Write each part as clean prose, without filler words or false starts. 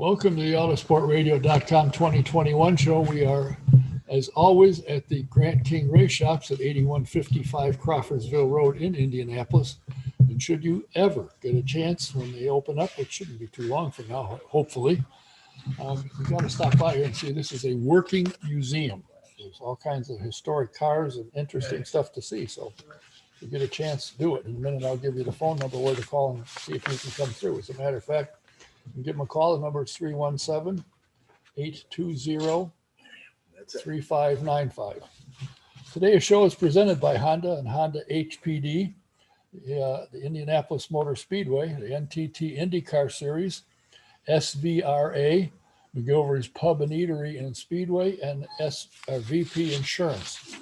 Welcome to the Autosportradio.com 2021 show. We are, as always, at the Grant King Race Shops at 8155 Crawfordsville Road in Indianapolis. And should you ever get a chance when they open up, which shouldn't be too long from now, hopefully, you got to stop by here and see this is a working museum. There's all kinds of historic cars and interesting stuff to see. So if you get a chance, do it. In a minute, I'll give you the phone number where to call and see if you can come through. As a matter of fact, you can give them a call. The number is 317-820-3595. Today's show is presented by Honda and Honda HPD, the Indianapolis Motor Speedway, the NTT INDYCAR Series, SVRA, McGilvery's Pub and Eatery and Speedway, and VP Insurance.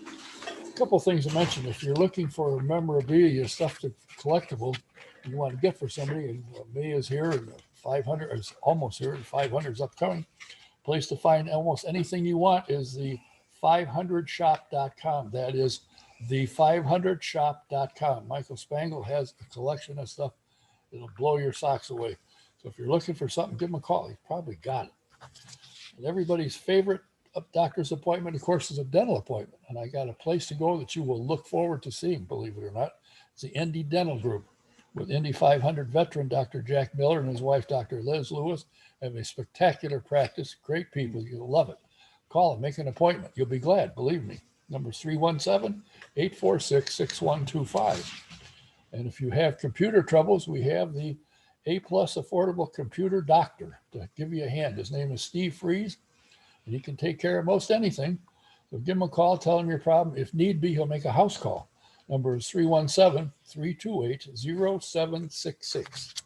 A couple things to mention. If you're looking for memorabilia, stuff to collectible you want to get for somebody, and May is here, and 500 is almost here, and 500 is upcoming. Place to find almost anything you want is the 500shop.com. That is the 500shop.com. Michael Spangle has a collection of stuff that'll blow your socks away. So if you're looking for something, give him a call. He's probably got it. And everybody's favorite doctor's appointment, of course, is a dental appointment. And I got a place to go that you will look forward to seeing, believe it or not. It's the Indy Dental Group with Indy 500 veteran Dr. Jack Miller and his wife, Dr. Liz Lewis. Have a spectacular practice. Great people. You'll love it. Call them. Make an appointment. You'll be glad. Believe me. Number 317-846-6125. And if you have computer troubles, we have the A+ Affordable Computer Doctor to give you a hand. His name is Steve Freeze, and he can take care of most anything. So give him a call. Tell him your problem. If need be, he'll make a house call. Number is 317-328-0766.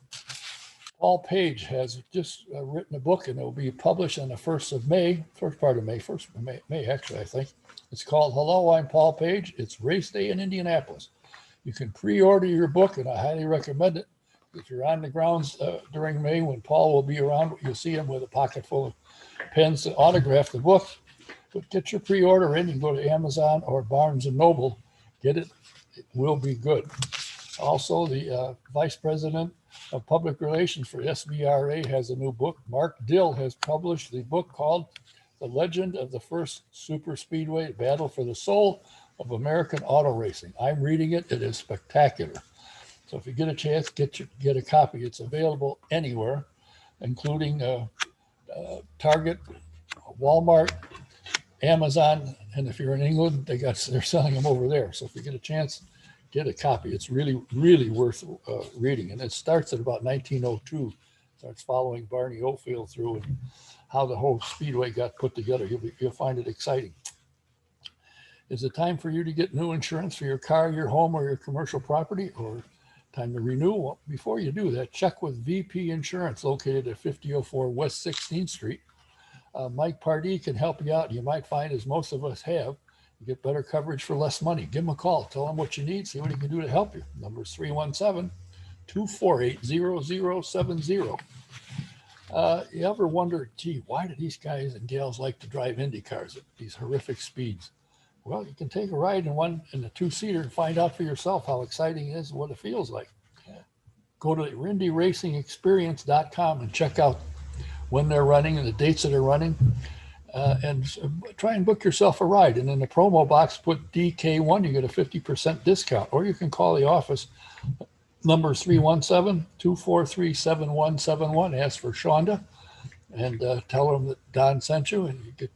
Paul Page has just written a book, and it will be published on the first part of May, actually, I think. It's called Hello, I'm Paul Page. It's Race Day in Indianapolis. You can pre-order your book, and I highly recommend it. If you're on the grounds during May when Paul will be around, you'll see him with a pocket full of pens to autograph the book. But get your pre-order in. You can go to Amazon or Barnes & Noble. Get it. It will be good. Also, the Vice President of Public Relations for SVRA has a new book. Mark Dill has published the book called The Legend of the First Super Speedway Battle for the Soul of American Auto Racing. I'm reading it. It is spectacular. So if you get a chance, get a copy. It's available anywhere, including Target, Walmart, Amazon, and if you're in England, they're selling them over there. So if you get a chance, get a copy. It's really, really worth reading. And it starts at about 1902. Starts following Barney Oldfield through and how the whole speedway got put together. You'll find it exciting. Is it time for you to get new insurance for your car, your home, or your commercial property, or time to renew? Well, before you do that, check with VP Insurance, located at 5004 West 16th Street. Mike Pardee can help you out. You might find, as most of us have, you get better coverage for less money. Give him a call. Tell him what you need. See what he can do to help you. Number is 317-248-0070. You ever wonder, gee, why do these guys and gals like to drive Indy cars at these horrific speeds? Well, you can take a ride in a two-seater and find out for yourself how exciting it is and what it feels like. Go to INDYRacingExperience.com and check out when they're running and the dates that they're running, and try and book yourself a ride. And in the promo box, put DK1, you get a 50% discount. Or you can call the office. Number is 317-243-7171. Ask for Shonda and tell them that Don sent you, and you get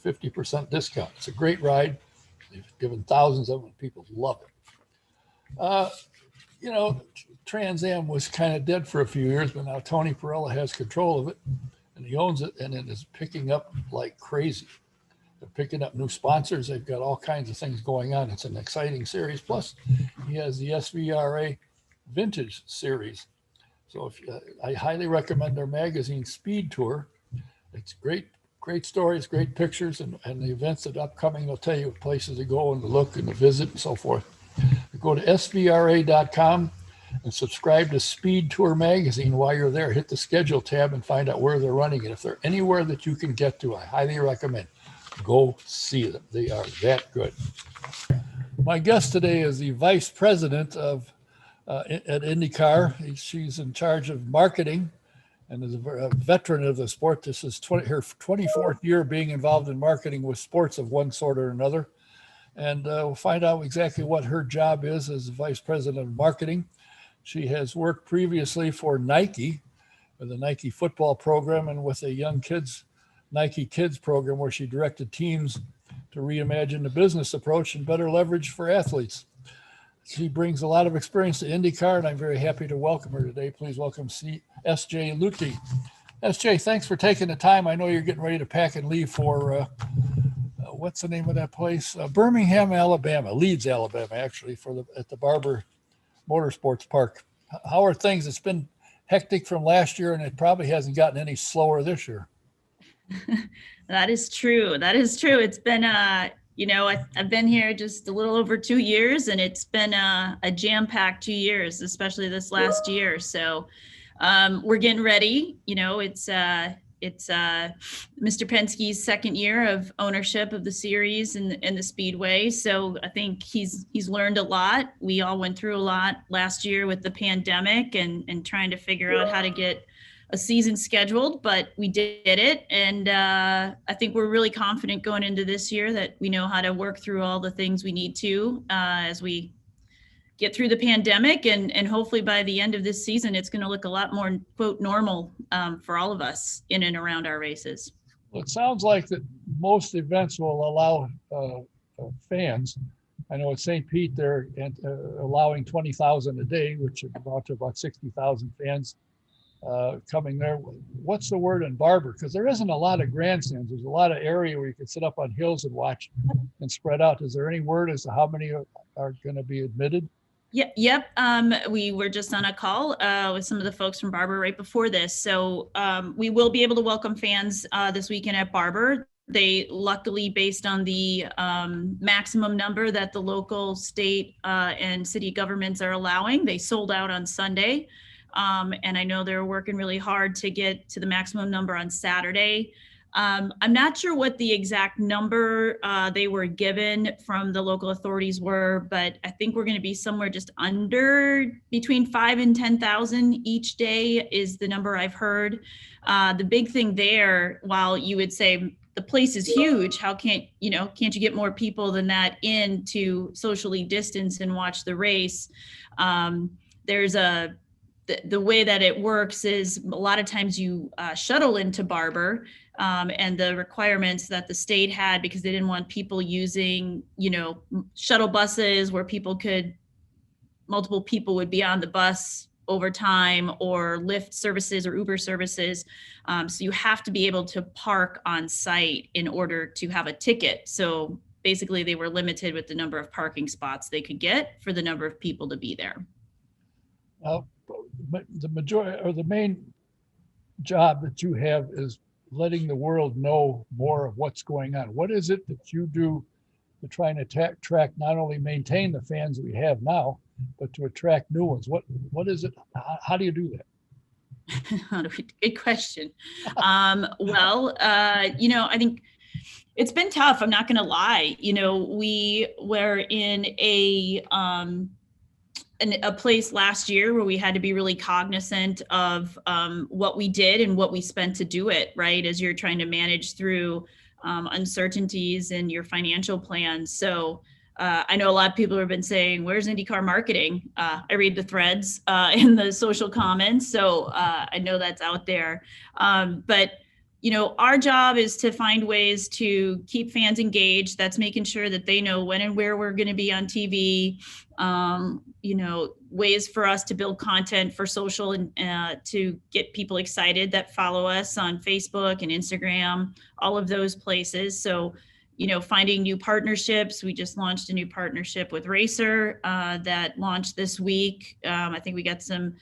50% discount. It's a great ride. They've given thousands of them. People love it. Trans Am was kind of dead for a few years, but now Tony Perella has control of it, and he owns it, and it is picking up like crazy. They're picking up new sponsors. They've got all kinds of things going on. It's an exciting series. Plus, he has the SVRA Vintage Series. So I highly recommend their magazine, Speed Tour. It's great stories, great pictures, and the events that are upcoming. They'll tell you places to go and to look and to visit and so forth. Go to svra.com and subscribe to Speed Tour magazine. While you're there, hit the schedule tab and find out where they're running. And if they're anywhere that you can get to, I highly recommend go see them. They are that good. My guest today is the Vice President at INDYCAR. She's in charge of marketing and is a veteran of the sport. This is her 24th year being involved in marketing with sports of one sort or another. And we'll find out exactly what her job is as Vice President of Marketing. She has worked previously for Nike, with the Nike football program, and with a young kids, Nike Kids program, where she directed teams to reimagine the business approach and better leverage for athletes. She brings a lot of experience to INDYCAR, and I'm very happy to welcome her today. Please welcome S.J. Luedtke. S.J., thanks for taking the time. I know you're getting ready to pack and leave for, what's the name of that place? Birmingham, Alabama, Leeds, Alabama, actually, at the Barber Motorsports Park. How are things? It's been hectic from last year, and it probably hasn't gotten any slower this year. That is true. It's been, I've been here just a little over 2 years, and it's been a jam-packed 2 years, especially this last year. So we're getting ready. It's Mr. Penske's second year of ownership of the series and the Speedway. So I think he's learned a lot. We all went through a lot last year with the pandemic and trying to figure out how to get a season scheduled, but we did it. And I think we're really confident going into this year that we know how to work through all the things we need to as we get through the pandemic, and hopefully by the end of this season, it's going to look a lot more, quote, normal for all of us in and around our races. Well, it sounds like that most events will allow fans. I know at St. Pete, they're allowing 20,000 a day, which is about 60,000 fans coming there. What's the word in Barber? Because there isn't a lot of grandstands. There's a lot of area where you can sit up on hills and watch and spread out. Is there any word as to how many are going to be admitted? Yep. We were just on a call with some of the folks from Barber right before this. So we will be able to welcome fans this weekend at Barber. They luckily, based on the maximum number that the local, state, and city governments are allowing, they sold out on Sunday. And I know they're working really hard to get to the maximum number on Saturday. I'm not sure what the exact number they were given from the local authorities were, but I think we're going to be somewhere just under between 5,000 and 10,000 each day is the number I've heard. The big thing there, while you would say the place is huge, how can't you get more people than that in to socially distance and watch the race? There's the way that it works is a lot of times you shuttle into Barber, and the requirements that the state had, because they didn't want people using, shuttle buses where multiple people would be on the bus over time, or Lyft services or Uber services. So you have to be able to park on site in order to have a ticket. So basically they were limited with the number of parking spots they could get for the number of people to be there. The majority or the main job that you have is letting the world know more of what's going on. What is it that you do to try and track, not only maintain the fans we have now, but to attract new ones? What is it? How do you do that? Good question. I think it's been tough. I'm not going to lie. We were in a place last year where we had to be really cognizant of what we did and what we spent to do it, right? As you're trying to manage through uncertainties in your financial plans. So I know a lot of people have been saying, where's INDYCAR marketing? I read the threads in the social comments. So I know that's out there. But our job is to find ways to keep fans engaged. That's making sure that they know when and where we're going to be on TV. Ways for us to build content for social and to get people excited that follow us on Facebook and Instagram, all of those places. So, finding new partnerships. We just launched a new partnership with Racer that launched this week. I think we got some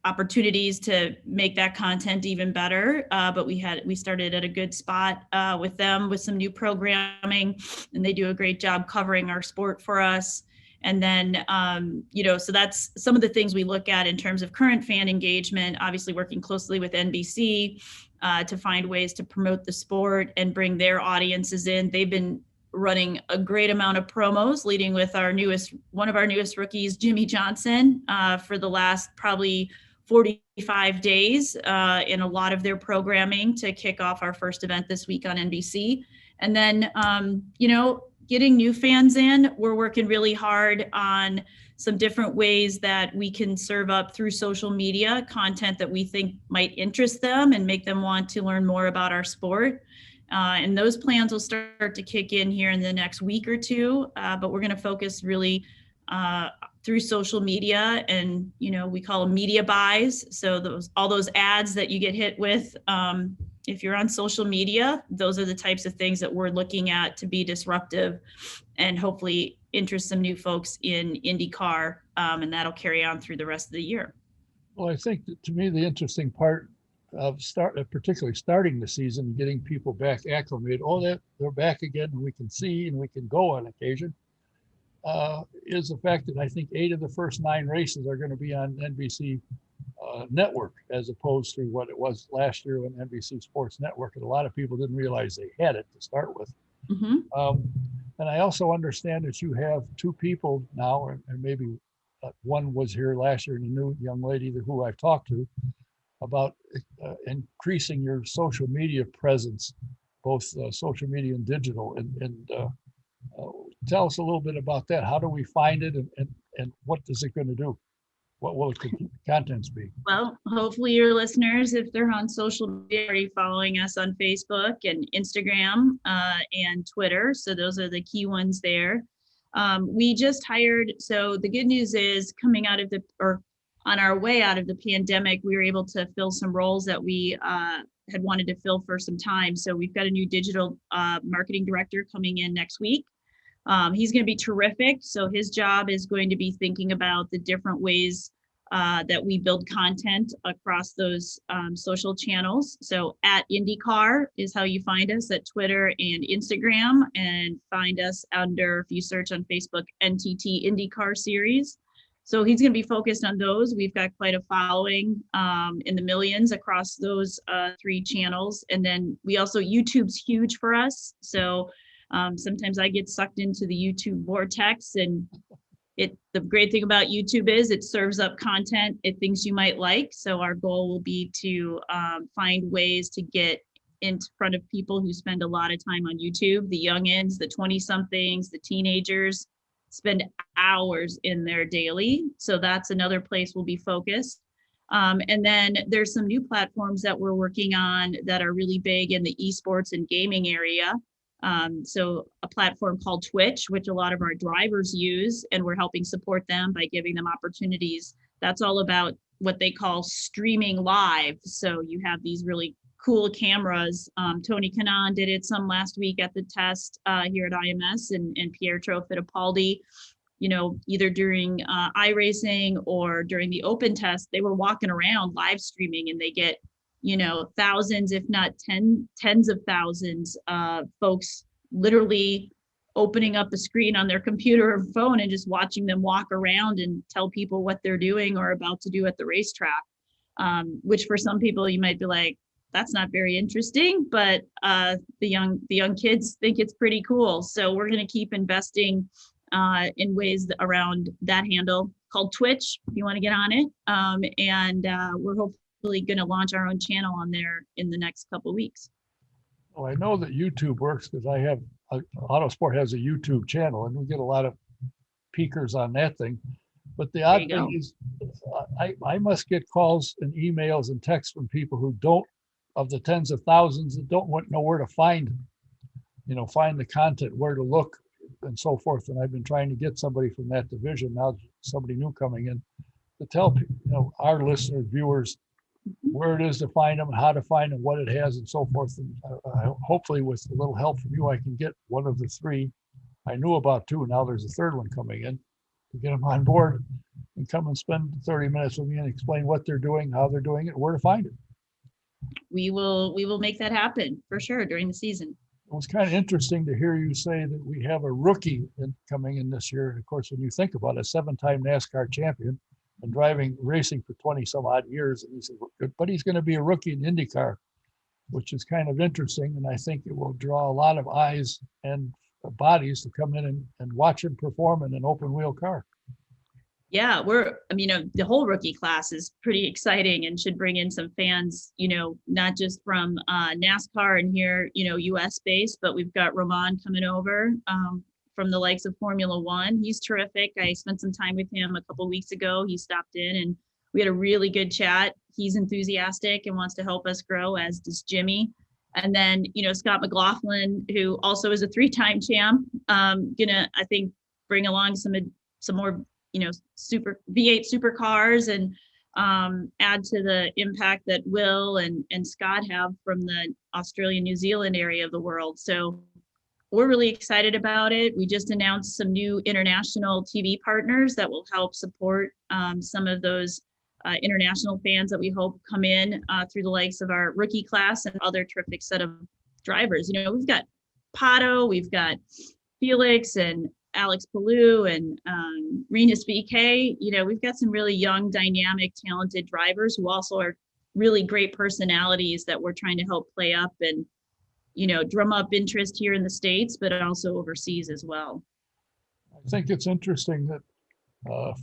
opportunities to make that content even better. But we started at a good spot with them with some new programming, and they do a great job covering our sport for us. And then, so that's some of the things we look at in terms of current fan engagement, obviously working closely with NBC to find ways to promote the sport and bring their audiences in. They've been running a great amount of promos, leading with one of our newest rookies, Jimmy Johnson, for the last probably 45 days in a lot of their programming to kick off our first event this week on NBC. And then, getting new fans in, we're working really hard on some different ways that we can serve up through social media content that we think might interest them and make them want to learn more about our sport. And those plans will start to kick in here in the next week or two, but we're going to focus really through social media, and we call them media buys. So all those ads that you get hit with, if you're on social media, those are the types of things that we're looking at to be disruptive and hopefully interest some new folks in IndyCar, and that'll carry on through the rest of the year. Well, I think that, to me, the interesting part of particularly starting the season, getting people back acclimated, that they're back again and we can see and we can go on occasion, is the fact that I think 8 of the first 9 races are going to be on NBC network, as opposed to what it was last year when NBC Sports Network, and a lot of people didn't realize they had it to start with. Mm-hmm. And I also understand that you have 2 people now, and maybe one was here last year, and a new young lady who I've talked to about increasing your social media presence, both social media and digital. And tell us a little bit about that. How do we find it, and what is it going to do? What will the contents be? Well, hopefully your listeners, if they're on social media, are already following us on Facebook and Instagram and Twitter. So those are the key ones there. We just hired, so the good news is coming out of on our way out of the pandemic, we were able to fill some roles that we had wanted to fill for some time. So we've got a new digital marketing director coming in next week. He's going to be terrific. So his job is going to be thinking about the different ways that we build content across those social channels. So at INDYCAR is how you find us at Twitter and Instagram, and find us under, if you search on Facebook, NTT INDYCAR Series. So he's going to be focused on those. We've got quite a following in the millions across those 3 channels. And then we also, YouTube's huge for us. So sometimes I get sucked into the YouTube vortex, and the great thing about YouTube is it serves up content it thinks you might like. So our goal will be to find ways to get in front of people who spend a lot of time on YouTube, the youngins, the 20-somethings, the teenagers spend hours in there daily. So that's another place we'll be focused. And then there's some new platforms that we're working on that are really big in the esports and gaming area. So a platform called Twitch, which a lot of our drivers use, and we're helping support them by giving them opportunities. That's all about what they call streaming live. So you have these really cool cameras. Tony Kanaan did it some last week at the test here at IMS, and Pietro Fittipaldi, either during iRacing or during the open test, they were walking around live streaming, and they get thousands, if not tens of thousands of folks literally opening up the screen on their computer or phone and just watching them walk around and tell people what they're doing or about to do at the racetrack, which for some people you might be like, that's not very interesting, but the young kids think it's pretty cool. So we're going to keep investing in ways around that handle called Twitch, if you want to get on it. And we're hopefully going to launch our own channel on there in the next couple of weeks. Well, I know that YouTube works because Autosport has a YouTube channel, and we get a lot of peekers on that thing. But the odd thing is, I must get calls and emails and texts from people who don't, of the tens of thousands, that don't know where to find the content, where to look, and so forth. And I've been trying to get somebody from that division, now somebody new coming in, to tell our listeners, viewers, where it is to find them, how to find them, what it has, and so forth. And hopefully with a little help from you, I can get one of the 3. I knew about 2, now there's a 3rd one coming in, to get them on board and come and spend 30 minutes with me and explain what they're doing, how they're doing it, where to find it. We will make that happen for sure during the season. It was kind of interesting to hear you say that we have a rookie coming in this year. And of course, when you think about it, a 7-time NASCAR champion and racing for 20 some odd years, and he said, but he's going to be a rookie in IndyCar, which is kind of interesting. And I think it will draw a lot of eyes and bodies to come in and watch him perform in an open wheel car. Yeah, the whole rookie class is pretty exciting and should bring in some fans, not just from NASCAR and here, US based, but we've got Roman coming over from the likes of Formula One. He's terrific. I spent some time with him a couple weeks ago. He stopped in and we had a really good chat. He's enthusiastic and wants to help us grow, as does Jimmy. And then, Scott McLaughlin, who also is a 3-time champ, gonna, I think, bring along some more super V8 supercars and add to the impact that Will and Scott have from the Australia, New Zealand area of the world. So we're really excited about it. We just announced some new international TV partners that will help support some of those international fans that we hope come in through the likes of our rookie class and other terrific set of drivers. We've got Pato, we've got Felix and Alex Palou and Renus VK. We've got some really young, dynamic, talented drivers who also are really great personalities that we're trying to help play up and, drum up interest here in the States, but also overseas as well. I think it's interesting that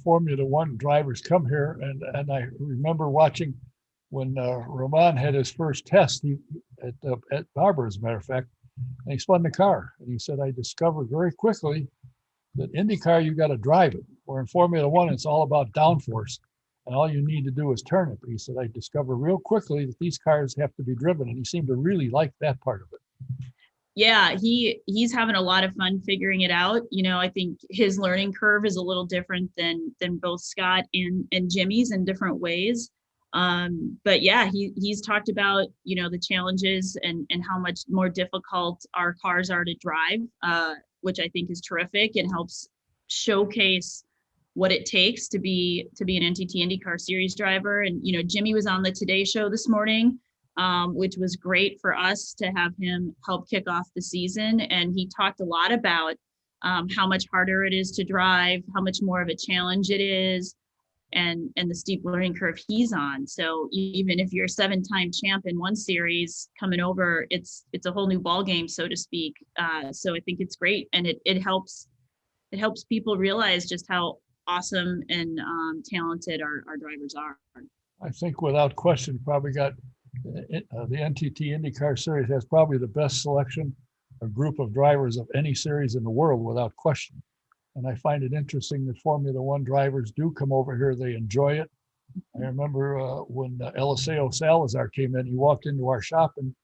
Formula One drivers come here, and I remember watching when Roman had his first test at Barber, as a matter of fact, and he spun the car, and he said, I discovered very quickly that IndyCar, you got to drive it, where in Formula One, it's all about downforce, and all you need to do is turn it. But he said, I discovered real quickly that these cars have to be driven, and he seemed to really like that part of it. Yeah, he's having a lot of fun figuring it out. I think his learning curve is a little different than both Scott and Jimmy's in different ways. But yeah, he's talked about, the challenges and how much more difficult our cars are to drive, which I think is terrific and helps showcase what it takes to be an NTT IndyCar Series driver. And, Jimmy was on the Today Show this morning, which was great for us to have him help kick off the season. And he talked a lot about how much harder it is to drive, how much more of a challenge it is, and the steep learning curve he's on. So even if you're a 7-time champ in one series coming over, it's a whole new ball game, so to speak. So I think it's great, and it helps people realize just how awesome and talented our drivers are. I think without question, probably got the NTT IndyCar Series has probably the best selection or group of drivers of any series in the world, without question. And I find it interesting that Formula One drivers do come over here. They enjoy it. I remember when Eliseo Salazar came in, he walked into our shop and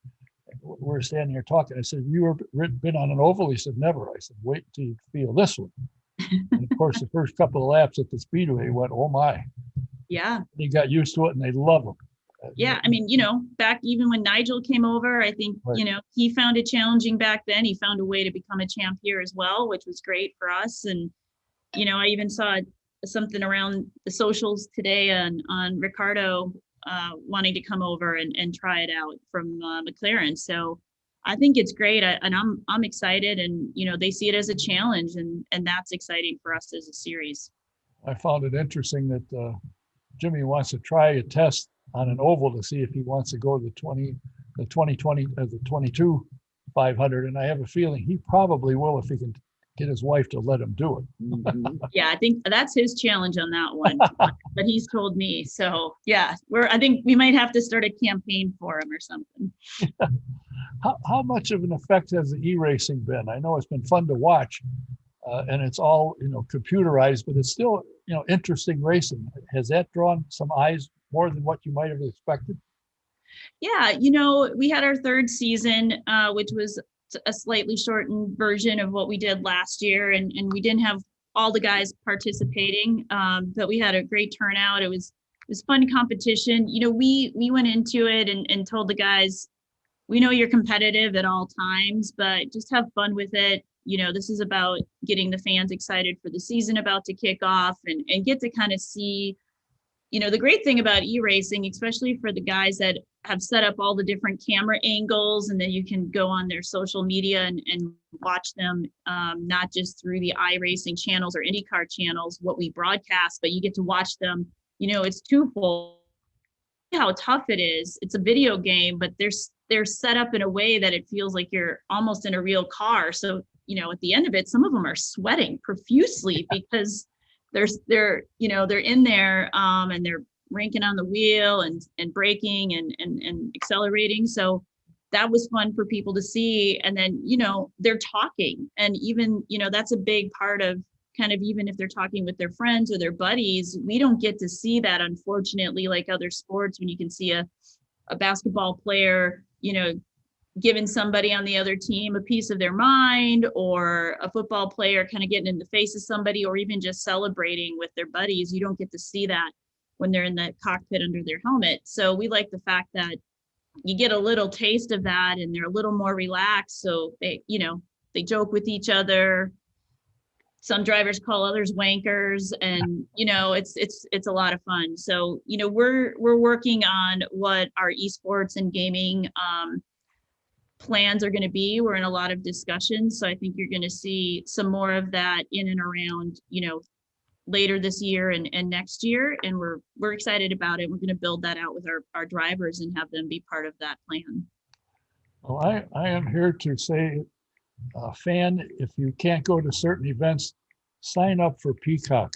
we were standing here talking. I said, you ever been on an oval? He said, never. I said, wait till you feel this one. And of course, the first couple of laps at the Speedway, he went, oh my. Yeah. He got used to it and they love him. Yeah, I mean, back even when Nigel came over, I think, right. He found it challenging back then. He found a way to become a champ here as well, which was great for us. And, I even saw something around the socials today on Ricardo wanting to come over and try it out from McLaren. So I think it's great. And I'm excited, and, they see it as a challenge, and that's exciting for us as a series. I found it interesting that Jimmy wants to try a test on an oval to see if he wants to go to the 22 500, and I have a feeling he probably will if he can get his wife to let him do it. Mm-hmm. Yeah, I think that's his challenge on that one, but he's told me. So yeah, I think we might have to start a campaign for him or something. How much of an effect has the e-racing been? I know it's been fun to watch, and it's all computerized, but it's still interesting racing. Has that drawn some eyes more than what you might have expected? Yeah, we had our third season, which was a slightly shortened version of what we did last year, and we didn't have all the guys participating, but we had a great turnout. It was fun competition. We went into it and told the guys, we know you're competitive at all times, but just have fun with it. This is about getting the fans excited for the season about to kick off and get to kind of see. The great thing about e-racing, especially for the guys that have set up all the different camera angles, and then you can go on their social media and watch them, not just through the iRacing channels or IndyCar channels, what we broadcast, but you get to watch them. It's twofold. How tough it is. It's a video game, but they're set up in a way that it feels like you're almost in a real car. So, at the end of it, some of them are sweating profusely because they're in there, and they're ranking on the wheel and braking and accelerating. So that was fun for people to see. And then, they're talking, and even, that's a big part of kind of, even if they're talking with their friends or their buddies, we don't get to see that, unfortunately, like other sports, when you can see a basketball player, giving somebody on the other team a piece of their mind, or a football player kind of getting in the face of somebody, or even just celebrating with their buddies. You don't get to see that when they're in the cockpit under their helmet. So we like the fact that you get a little taste of that, and they're a little more relaxed. So they joke with each other. Some drivers call others wankers, and it's a lot of fun. So we're working on what our esports and gaming plans are going to be. We're in a lot of discussions, so I think you're going to see some more of that in and around later this year and next year, and we're excited about it. We're going to build that out with our drivers and have them be part of that plan. Well, I am here to say, fan, if you can't go to certain events, sign up for Peacock.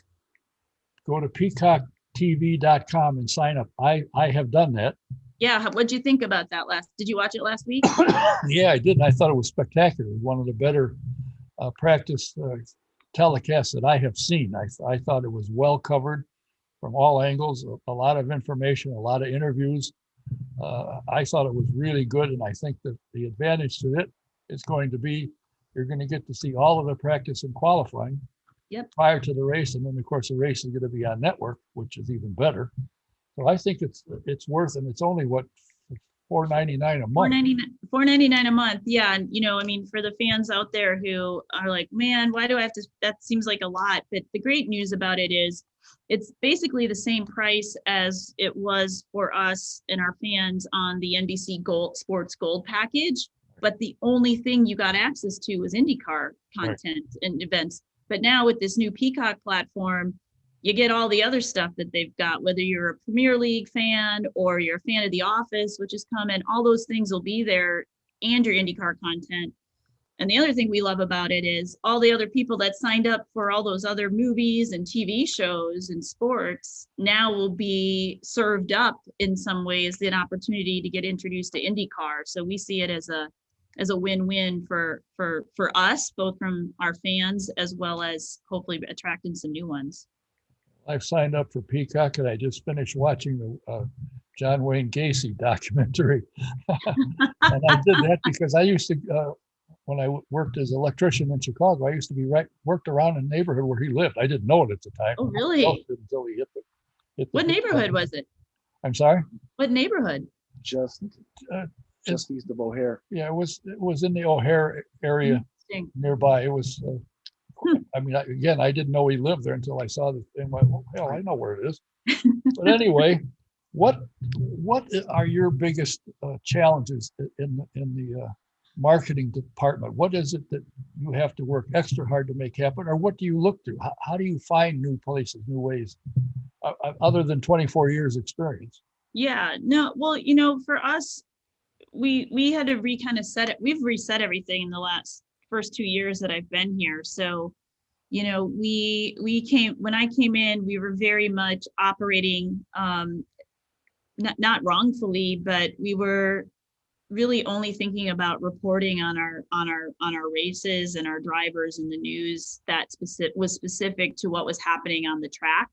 Go to peacocktv.com and sign up. I have done that. Yeah, what'd you think about that did you watch it last week? Yeah, I did, and I thought it was spectacular. One of the better practice telecasts that I have seen. I thought it was well covered from all angles, a lot of information, a lot of interviews. I thought it was really good, and I think that the advantage to it is going to be you're going to get to see all of the practice and qualifying prior to the race, and then of course the race is going to be on network, which is even better. So I think it's worth, and it's only what, $4.99 a month. $4.99 a month. Yeah. And for the fans out there who are like, man, why do I have to, that seems like a lot. But the great news about it is it's basically the same price as it was for us and our fans on the NBC Sports Gold package. But the only thing you got access to was IndyCar content and events. But now with this new Peacock platform, you get all the other stuff that they've got, whether you're a Premier League fan or you're a fan of The Office, which is coming, all those things will be there, and your IndyCar content. And the other thing we love about it is all the other people that signed up for all those other movies and TV shows and sports now will be served up in some ways, an opportunity to get introduced to IndyCar. So we see it as a win-win for us, both from our fans as well as hopefully attracting some new ones. I've signed up for Peacock, and I just finished watching the John Wayne Gacy documentary. And I did that because I used to, when I worked as an electrician in Chicago, I used to be worked around in the neighborhood where he lived. I didn't know it at the time. Oh, really? Until he hit the What neighborhood was it? I'm sorry? What neighborhood? Just east of O'Hare. Yeah, it was in the O'Hare area nearby. It was, again, I didn't know he lived there until I saw the thing. Like, well, hell, I know where it is. But anyway, what are your biggest challenges in the marketing department? What is it that you have to work extra hard to make happen, or what do you look to? How do you find new places, new ways, other than 24 years experience? Yeah, no, well, for us, we had to we've reset everything in the first 2 years that I've been here. So, when I came in, we were very much operating, not wrongfully, but we were really only thinking about reporting on our races and our drivers and the news that was specific to what was happening on the track,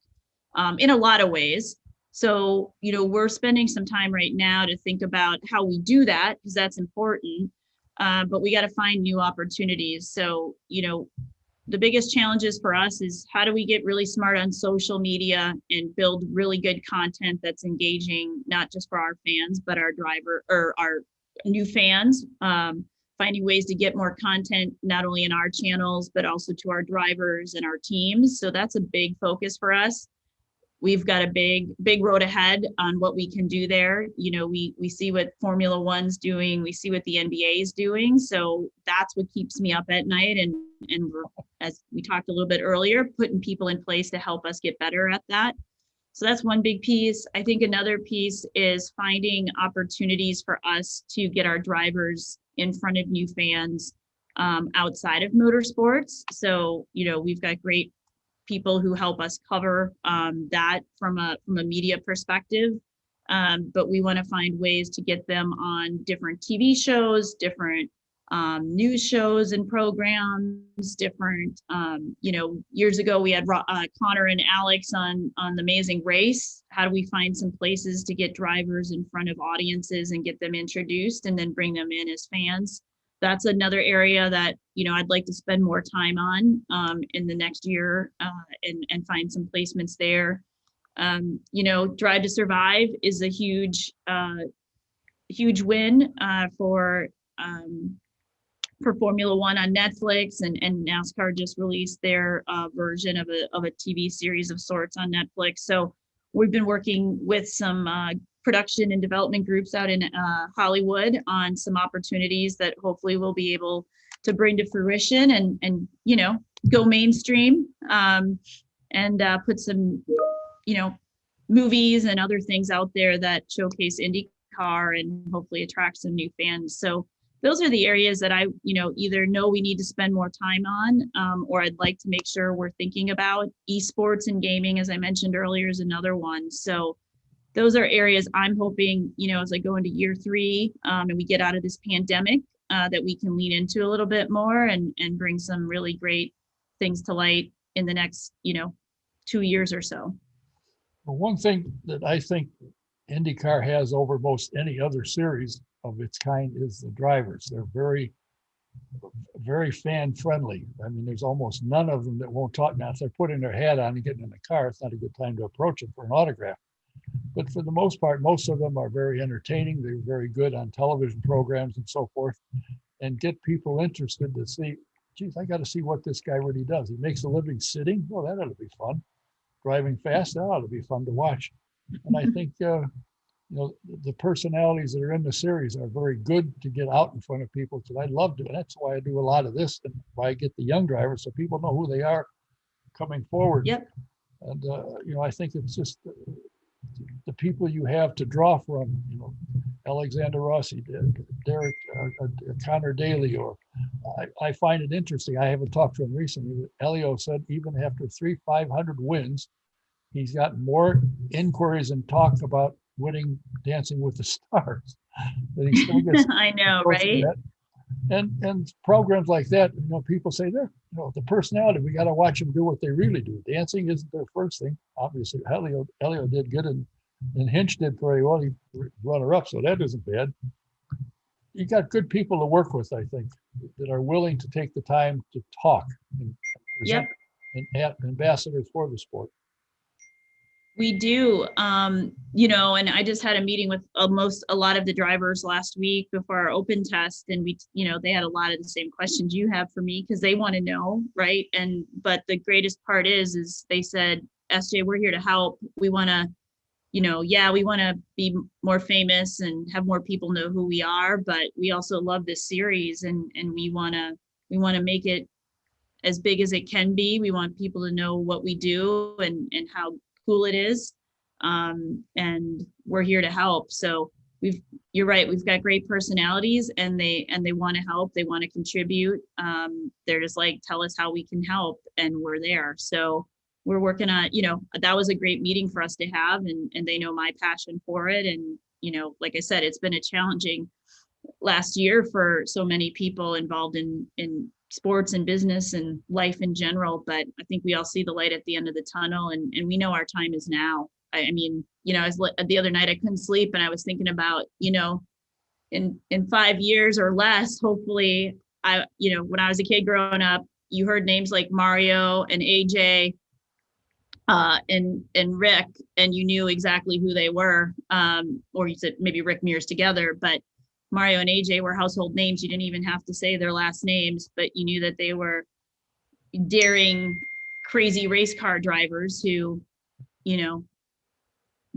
in a lot of ways. So, we're spending some time right now to think about how we do that, because that's important. But we got to find new opportunities. So, the biggest challenges for us is how do we get really smart on social media and build really good content that's engaging, not just for our fans, but our driver or our new fans, finding ways to get more content, not only in our channels, but also to our drivers and our teams. So that's a big focus for us. We've got a big road ahead on what we can do there. We see what Formula One's doing. We see what the NBA is doing. So that's what keeps me up at night. And we're, as we talked a little bit earlier, putting people in place to help us get better at that. So that's one big piece. I think another piece is finding opportunities for us to get our drivers in front of new fans outside of motorsports. So, we've got great people who help us cover that from a media perspective. But we want to find ways to get them on different TV shows, different news shows and programs, different, years ago we had Connor and Alex on The Amazing Race. How do we find some places to get drivers in front of audiences and get them introduced and then bring them in as fans? That's another area that, I'd like to spend more time on in the next year and find some placements there. Drive to Survive is a huge win for Formula One on Netflix, and NASCAR just released their version of a TV series of sorts on Netflix. So we've been working with some production and development groups out in Hollywood on some opportunities that hopefully we'll be able to bring to fruition and go mainstream and put some movies and other things out there that showcase INDYCAR and hopefully attract some new fans. So those are the areas that I, either know we need to spend more time on, or I'd like to make sure we're thinking about. Esports and gaming, as I mentioned earlier, is another one. So those are areas I'm hoping, as I go into year 3 and we get out of this pandemic, that we can lean into a little bit more and bring some really great things to light in the next, 2 years or so. Well, one thing that I think IndyCar has over most any other series of its kind is the drivers. They're very, very fan friendly. I mean, there's almost none of them that won't talk. Now, if they're putting their hat on and getting in the car, it's not a good time to approach them for an autograph. But for the most part, most of them are very entertaining. They're very good on television programs and so forth, and get people interested to see, geez, I got to see what this guy really does. He makes a living sitting. Well, that ought to be fun. Driving fast, that ought to be fun to watch. And I think, the personalities that are in the series are very good to get out in front of people, because I love doing. That's why I do a lot of this and why I get the young drivers, so people know who they are coming forward. Yep. And, I think it's just the people you have to draw from, Alexander Rossi, Derek, Connor Daly, or I find it interesting. I haven't talked to him recently, but Elio said even after 500 wins, he's got more inquiries and talk about winning Dancing with the Stars. That he still gets I know, right? And programs like that, people say they're, the personality, we got to watch them do what they really do. Dancing isn't their first thing. Obviously, Elio did good, and Hinch did very well. He runner-up, so that isn't bad. You got good people to work with, I think, that are willing to take the time to talk and present and ambassadors for the sport. We do, and I just had a meeting with a lot of the drivers last week before our open test, and we, they had a lot of the same questions you have for me, because they want to know, right? But the greatest part is they said, SJ, we're here to help. We want to, we want to be more famous and have more people know who we are, but we also love this series, and we want to make it as big as it can be. We want people to know what we do and how cool it is, and we're here to help. So you're right, we've got great personalities, and they want to help, they want to contribute. They're just like, tell us how we can help, and we're there. So we're working on, that was a great meeting for us to have, and they know my passion for it. And like I said, it's been a challenging last year for so many people involved in sports and business and life in general, but I think we all see the light at the end of the tunnel, and we know our time is now. I mean, the other night I couldn't sleep, and I was thinking about, in 5 years or less, hopefully, when I was a kid growing up, you heard names like Mario and AJ and Rick, and you knew exactly who they were, or you said maybe Rick Mears together, but Mario and AJ were household names. You didn't even have to say their last names, but you knew that they were daring, crazy race car drivers who,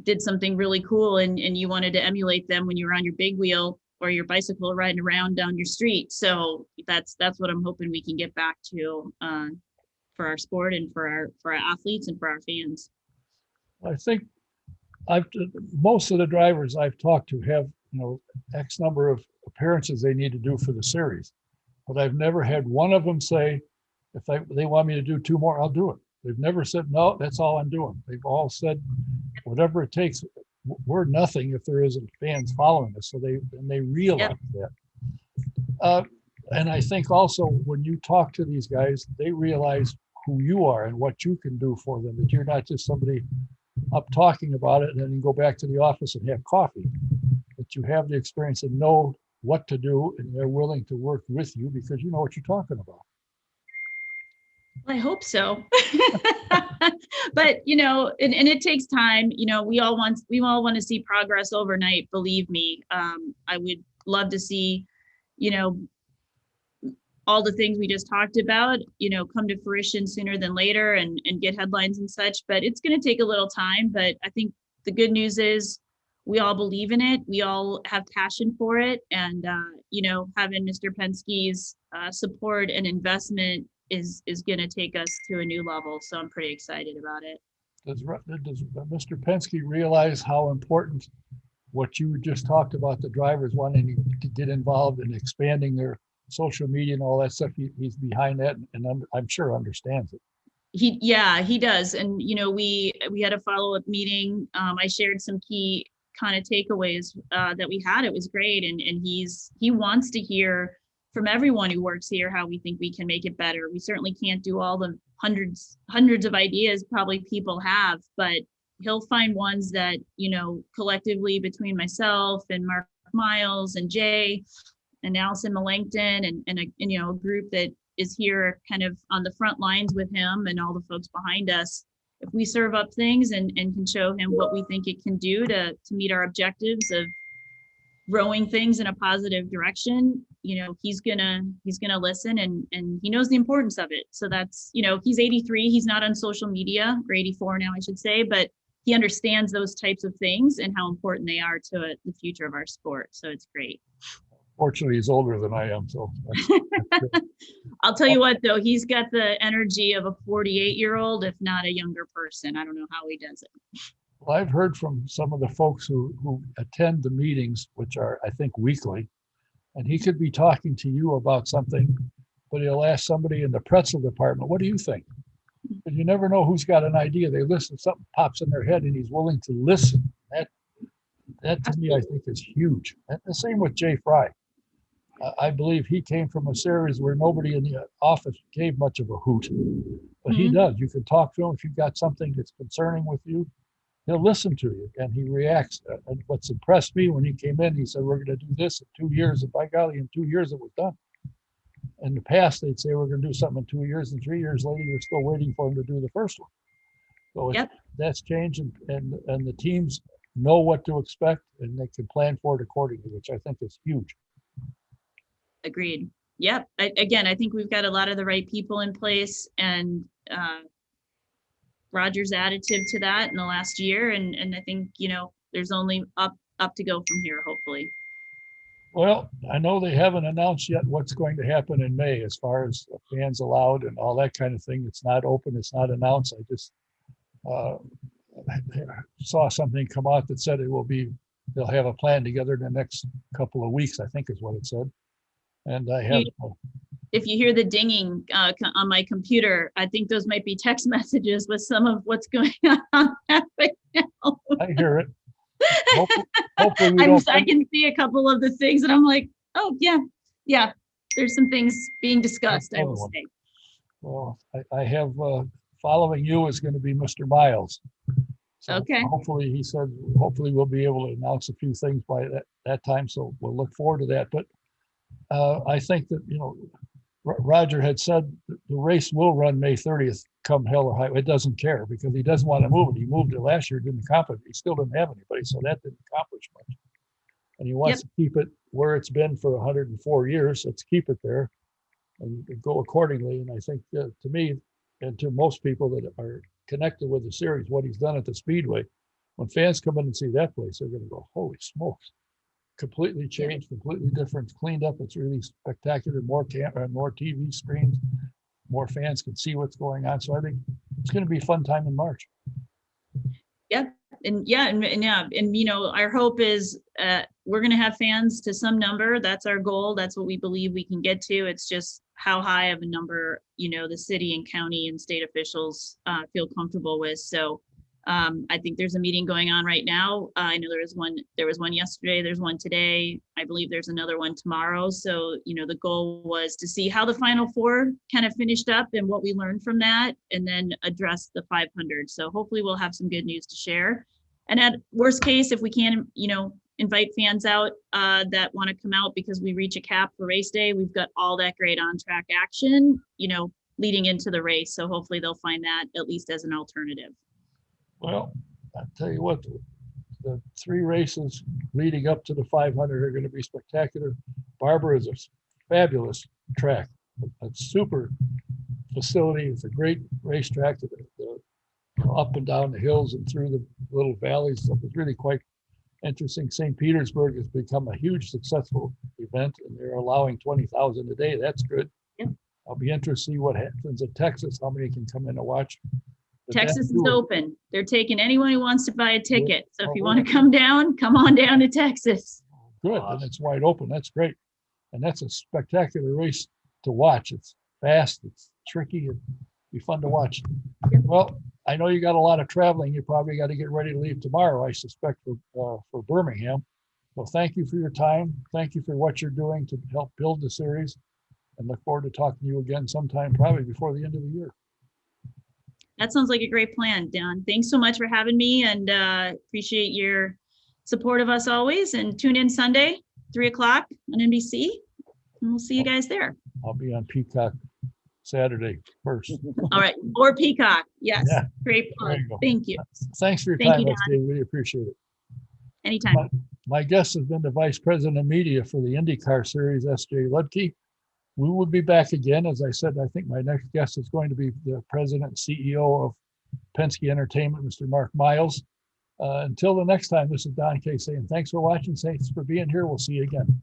did something really cool, and you wanted to emulate them when you were on your big wheel or your bicycle riding around down your street. So that's what I'm hoping we can get back to for our sport and for our athletes and for our fans. I think most of the drivers I've talked to have, X number of appearances they need to do for the series, but I've never had one of them say, if they want me to do 2 more, I'll do it. They've never said, no, that's all I'm doing. They've all said, whatever it takes, we're nothing if there isn't fans following us. So they realize that. And I think also when you talk to these guys, they realize who you are and what you can do for them, that you're not just somebody up talking about it and then you go back to the office and have coffee, that you have the experience and know what to do, and they're willing to work with you because you know what you're talking about. I hope so. But, you know, and it takes time. You know, we all want to see progress overnight. Believe me. I would love to see, you know, all the things we just talked about, you know, come to fruition sooner than later and get headlines and such, but it's going to take a little time. But I think the good news is we all believe in it. We all have passion for it. And, you know, having Mr. Penske's support and investment is going to take us to a new level. So I'm pretty excited about it. Does Mr. Penske realize how important what you just talked about, the drivers wanting to get involved in expanding their social media and all that stuff? He's behind that, and I'm sure understands it. He does. And, you know, we had a follow-up meeting. I shared some key kind of takeaways that we had. It was great. And he wants to hear from everyone who works here how we think we can make it better. We certainly can't do all the hundreds of ideas probably people have, but he'll find ones that, you know, collectively between myself and Mark Miles and Jay and Allison Melanchthon and you know, a group that is here kind of on the front lines with him and all the folks behind us. If we serve up things and can show him what we think it can do to meet our objectives of growing things in a positive direction, you know, he's gonna listen and he knows the importance of it. So that's, you know, he's 83, he's not on social media, or 84 now I should say, but he understands those types of things and how important they are to the future of our sport. So it's great. Fortunately, he's older than I am, so that's I'll tell you what, though, he's got the energy of a 48-year-old, if not a younger person. I don't know how he does it. Well, I've heard from some of the folks who attend the meetings, which are, I think, weekly, and he could be talking to you about something, but he'll ask somebody in the pretzel department, what do you think? But you never know who's got an idea. They listen, something pops in their head and he's willing to listen. That to me, I think is huge. And the same with Jay Fry. I believe he came from a series where nobody in the office gave much of a hoot, but he does. You can talk to him if you've got something that's concerning with you. He'll listen to you and he reacts. And what's impressed me when he came in, he said, we're going to do this in 2 years. And by golly, in 2 years it was done. In the past, they'd say we're going to do something in 2 years, and 3 years later, you're still waiting for him to do the first one. So that's changed, and the teams know what to expect and they can plan for it accordingly, which I think is huge. Agreed. Yep. Again, I think we've got a lot of the right people in place, and Roger's additive to that in the last year. And I think, you know, there's only up to go from here, hopefully. Well, I know they haven't announced yet what's going to happen in May as far as fans allowed and all that kind of thing. It's not open. It's not announced. I just saw something come out that said they'll have a plan together in the next couple of weeks, I think is what it said. And I have. If you hear the dinging on my computer, I think those might be text messages with some of what's going on right now. I hear it. Hopefully I can see a couple of the things and I'm like, oh yeah. There's some things being discussed, I will say. Well, I have following you is going to be Mr. Miles. So okay. Hopefully, he said, hopefully we'll be able to announce a few things by that time. So we'll look forward to that. But I think that, you know, Roger had said the race will run May 30th, come hell or high. It doesn't care because he doesn't want to move it. He moved it last year, didn't accomplish it. He still didn't have anybody, so that didn't accomplish much. And he wants to keep it where it's been for 104 years. Let's keep it there and go accordingly. And I think to me and to most people that are connected with the series, what he's done at the Speedway, when fans come in and see that place, they're going to go, holy smokes. Completely changed, completely different, cleaned up. It's really spectacular. More TV screens, more fans can see what's going on. So I think it's going to be a fun time in March. Yep. And you know, our hope is we're going to have fans to some number. That's our goal. That's what we believe we can get to. It's just how high of a number, the city and county and state officials feel comfortable with. So I think there's a meeting going on right now. I know there was one yesterday, there's one today. I believe there's another one tomorrow. So, the goal was to see how the Final Four kind of finished up and what we learned from that, and then address the 500. So hopefully we'll have some good news to share. And at worst case, if we can, invite fans out that want to come out because we reach a cap for race day, we've got all that great on-track action, leading into the race. So hopefully they'll find that at least as an alternative. Well, I'll tell you what, the 3 races leading up to the 500 are going to be spectacular. Barber is a fabulous track, a super facility. It's a great racetrack, up and down the hills and through the little valleys. So it's really quite interesting. St. Petersburg has become a huge successful event, and they're allowing 20,000 a day. That's good. Yep. I'll be interested to see what happens in Texas, how many can come in and watch. But Texas is open. They're taking anyone who wants to buy a ticket. So if you Oh, want to come on down to Texas. Good, and it's wide open. That's great. And that's a spectacular race to watch. It's fast, it's tricky, it'd be fun to watch. Yep. Well, I know you got a lot of traveling. You probably got to get ready to leave tomorrow, I suspect, for Birmingham. Well, thank you for your time. Thank you for what you're doing to help build the series, and look forward to talking to you again sometime, probably before the end of the year. That sounds like a great plan, Don. Thanks so much for having me, and appreciate your support of us always. And tune in Sunday, 3:00 on NBC, and we'll see you guys there. I'll be on Peacock Saturday first. All right, or Peacock. Yes, Yeah. great There plan. you go. Thank you. Thanks for your Thank time, you, Don. Dave. Really appreciate it. Anytime. My guest has been the Vice President of Media for the INDYCAR Series, S.J. Luedtke. We will be back again. As I said, I think my next guest is going to be the President and CEO of Penske Entertainment, Mr. Mark Miles. Until the next time, this is Don Kay saying thanks for watching. Thanks for being here. We'll see you again.